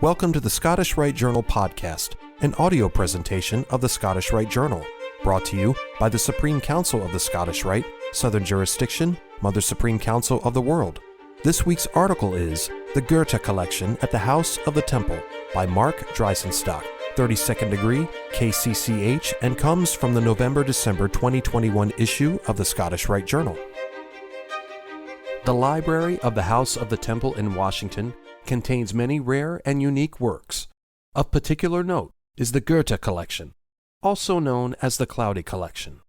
Welcome to the Scottish Rite Journal podcast, an audio presentation of the Scottish Rite Journal, brought to you by the Supreme Council of the Scottish Rite, Southern Jurisdiction, Mother Supreme Council of the World. This week's article is The Goethe Collection at the House of the Temple by Mark Dreisenstock, 32nd degree, KCCH, and comes from the November-December 2021 issue of the Scottish Rite Journal. The Library of the House of the Temple in Washington contains many rare and unique works. Of particular note is the Goethe Collection, also known as the Claudi Collection.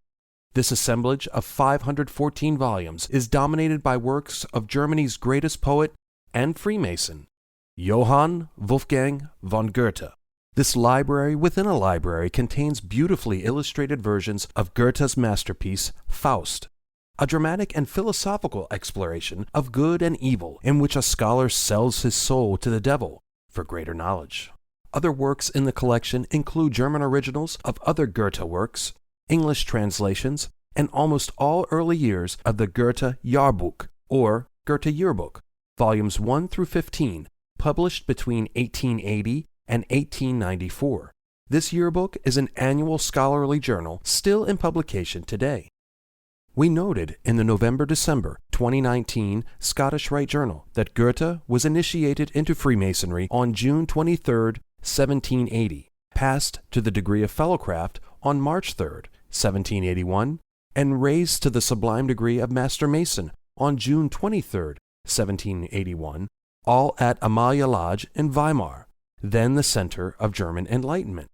This assemblage of 514 volumes is dominated by works of Germany's greatest poet and Freemason, Johann Wolfgang von Goethe. This library within a library contains beautifully illustrated versions of Goethe's masterpiece, Faust, a dramatic and philosophical exploration of good and evil in which a scholar sells his soul to the devil for greater knowledge. Other works in the collection include German originals of other Goethe works, English translations, and almost all early years of the Goethe Jahrbuch, or Goethe Yearbook, volumes 1 through 15, published between 1880 and 1894. This yearbook is an annual scholarly journal still in publication today. We noted in the November-December 2019 Scottish Rite Journal that Goethe was initiated into Freemasonry on June 23, 1780, passed to the degree of Fellowcraft on March 3, 1781, and raised to the sublime degree of Master Mason on June 23, 1781, all at Amalia Lodge in Weimar, then the center of German Enlightenment.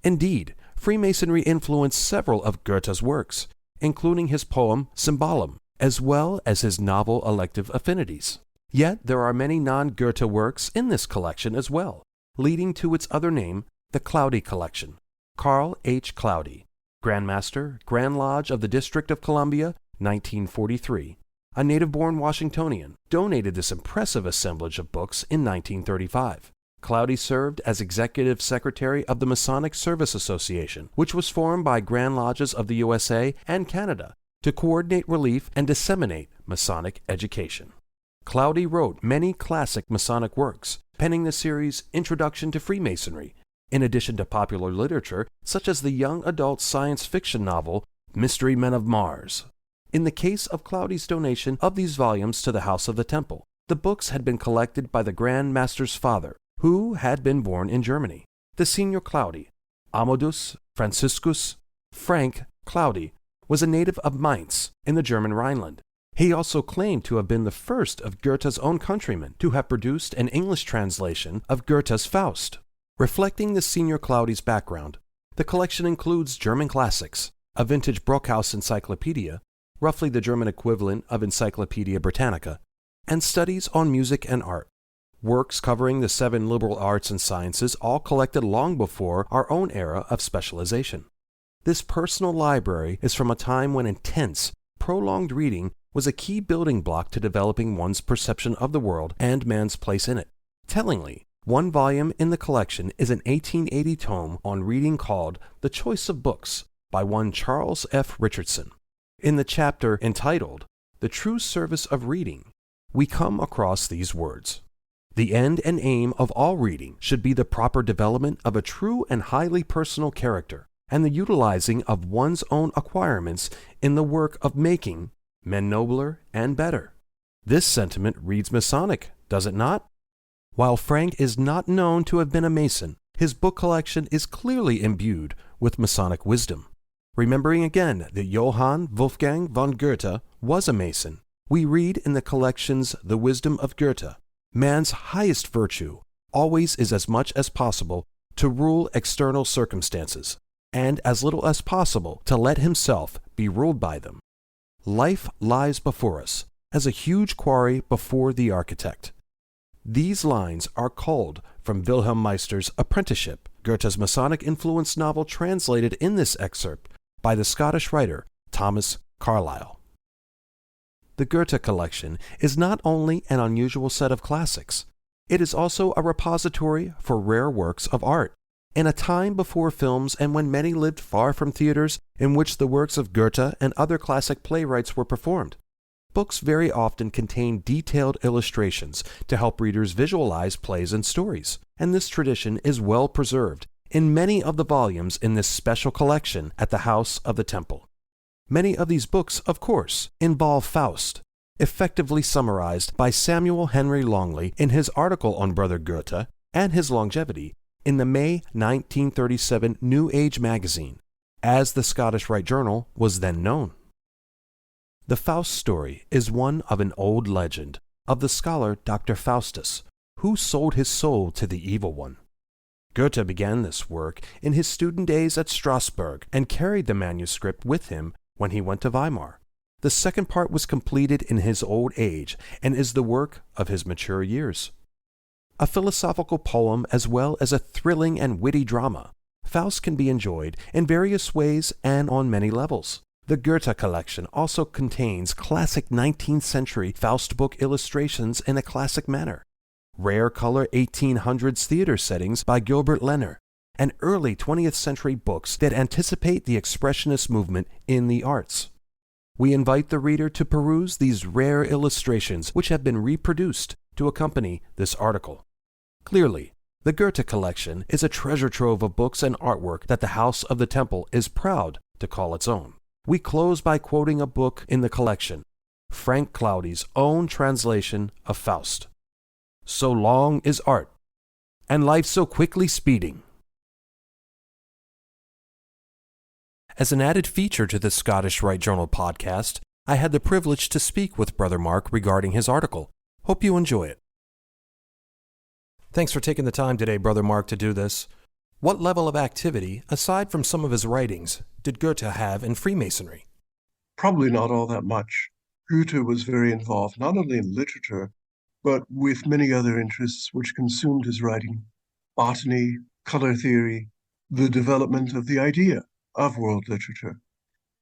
Indeed, Freemasonry influenced several of Goethe's works, including his poem Symbolum, as well as his novel Elective Affinities. Yet there are many non-Goethe works in this collection as well, leading to its other name, the Claudi Collection. Carl H. Claudi, Grand Master, Grand Lodge of the District of Columbia, 1943, a native-born Washingtonian, donated this impressive assemblage of books in 1935. Claudi served as Executive Secretary of the Masonic Service Association, which was formed by Grand Lodges of the USA and Canada to coordinate relief and disseminate Masonic education. Claudi wrote many classic Masonic works, penning the series Introduction to Freemasonry, in addition to popular literature such as the young adult science fiction novel Mystery Men of Mars. In the case of Claudi's donation of these volumes to the House of the Temple, the books had been collected by the Grand Master's father, who had been born in Germany. The Senior Claudi, Amadus Franciscus Frank Claudi, was a native of Mainz in the German Rhineland. He also claimed to have been the first of Goethe's own countrymen to have produced an English translation of Goethe's Faust. Reflecting the Senior Claudi's background, the collection includes German classics, a vintage Brockhaus encyclopedia, roughly the German equivalent of Encyclopedia Britannica, and studies on music and art. Works covering the 7 liberal arts and sciences, all collected long before our own era of specialization. This personal library is from a time when intense, prolonged reading was a key building block to developing one's perception of the world and man's place in it. Tellingly, one volume in the collection is an 1880 tome on reading called The Choice of Books by one Charles F. Richardson. In the chapter entitled The True Service of Reading, we come across these words. The end and aim of all reading should be the proper development of a true and highly personal character, and the utilizing of one's own acquirements in the work of making men nobler and better. This sentiment reads Masonic, does it not? While Frank is not known to have been a Mason, his book collection is clearly imbued with Masonic wisdom. Remembering again that Johann Wolfgang von Goethe was a Mason, we read in the collection's The Wisdom of Goethe, man's highest virtue always is as much as possible to rule external circumstances, and as little as possible to let himself be ruled by them. Life lies before us as a huge quarry before the architect. These lines are culled from Wilhelm Meister's Apprenticeship, Goethe's Masonic-influenced novel translated in this excerpt by the Scottish writer Thomas Carlyle. The Goethe Collection is not only an unusual set of classics, it is also a repository for rare works of art. In a time before films and when many lived far from theaters in which the works of Goethe and other classic playwrights were performed, books very often contain detailed illustrations to help readers visualize plays and stories, and this tradition is well preserved in many of the volumes in this special collection at the House of the Temple. Many of these books, of course, involve Faust, effectively summarized by Samuel Henry Longley in his article on Brother Goethe and his longevity in the May 1937 New Age magazine, as the Scottish Rite Journal was then known. The Faust story is one of an old legend of the scholar Dr. Faustus, who sold his soul to the evil one. Goethe began this work in his student days at Strasbourg and carried the manuscript with him when he went to Weimar. The second part was completed in his old age and is the work of his mature years. A philosophical poem as well as a thrilling and witty drama, Faust can be enjoyed in various ways and on many levels. The Goethe collection also contains classic 19th century Faust book illustrations in a classic manner, rare color 1800s theater settings by Gilbert Lenner, and early 20th century books that anticipate the expressionist movement in the arts. We invite the reader to peruse these rare illustrations which have been reproduced to accompany this article. Clearly, the Goethe collection is a treasure trove of books and artwork that the House of the Temple is proud to call its own. We close by quoting a book in the collection, Frank Cloudy's own translation of Faust. So long is art, and life so quickly speeding. As an added feature to the Scottish Rite Journal podcast, I had the privilege to speak with Brother Mark regarding his article. Hope you enjoy it. Thanks for taking the time today, Brother Mark, to do this. What level of activity, aside from some of his writings, did Goethe have in Freemasonry? Probably not all that much. Goethe was very involved not only in literature, but with many other interests which consumed his writing: botany, color theory, the development of the idea of world literature.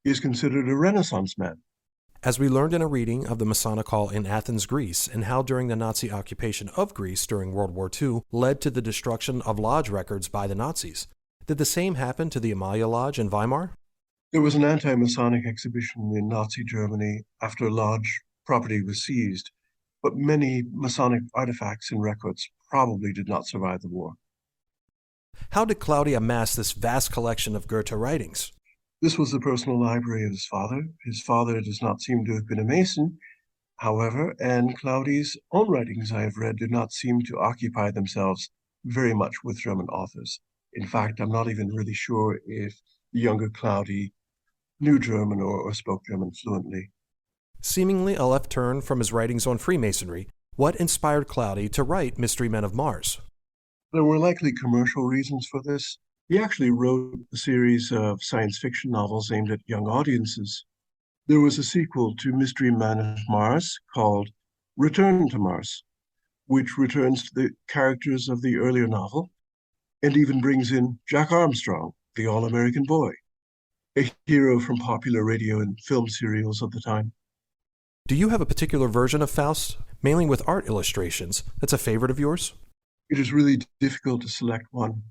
He is considered a Renaissance man. As we learned in a reading of the Masonic Hall in Athens, Greece, and how during the Nazi occupation of Greece during World War II led to the destruction of lodge records by the Nazis, did the same happen to the Amalia Lodge in Weimar? There was an anti-Masonic exhibition in Nazi Germany after lodge property was seized, but many Masonic artifacts and records probably did not survive the war. How did Cloudy amass this vast collection of Goethe writings? This was the personal library of his father. His father does not seem to have been a Mason, however, and Cloudy's own writings I have read do not seem to occupy themselves very much with German authors. In fact, I'm not even really sure if the younger Cloudy knew German or spoke German fluently. Seemingly a left turn from his writings on Freemasonry, what inspired Cloudy to write Mystery Men of Mars? There were likely commercial reasons for this. He actually wrote a series of science fiction novels aimed at young audiences. There was a sequel to Mystery Men of Mars called Return to Mars, which returns to the characters of the earlier novel and even brings in Jack Armstrong, the all-American boy, a hero from popular radio and film serials of the time. Do you have a particular version of Faust, mainly with art illustrations, that's a favorite of yours? It is really difficult to select one.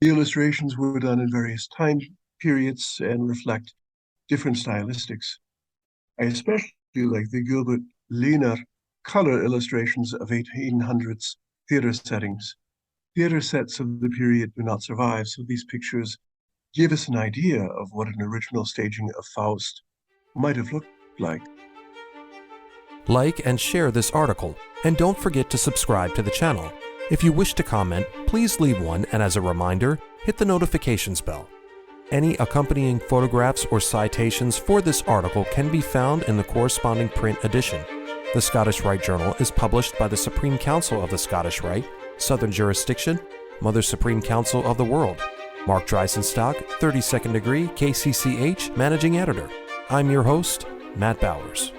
The illustrations were done in various time periods and reflect different stylistics. I especially like the Gilbert Lenner color illustrations of 1800s theater settings. Theater sets of the period do not survive, so these pictures give us an idea of what an original staging of Faust might have looked like. Like and share this article, and don't forget to subscribe to the channel. If you wish to comment, please leave one, and as a reminder, hit the notifications bell. Any accompanying photographs or citations for this article can be found in the corresponding print edition. The Scottish Rite Journal is published by the Supreme Council of the Scottish Rite, Southern Jurisdiction, Mother Supreme Council of the World. Mark Dreisenstock, 32nd degree, KCCH, Managing Editor. I'm your host, Matt Bowers.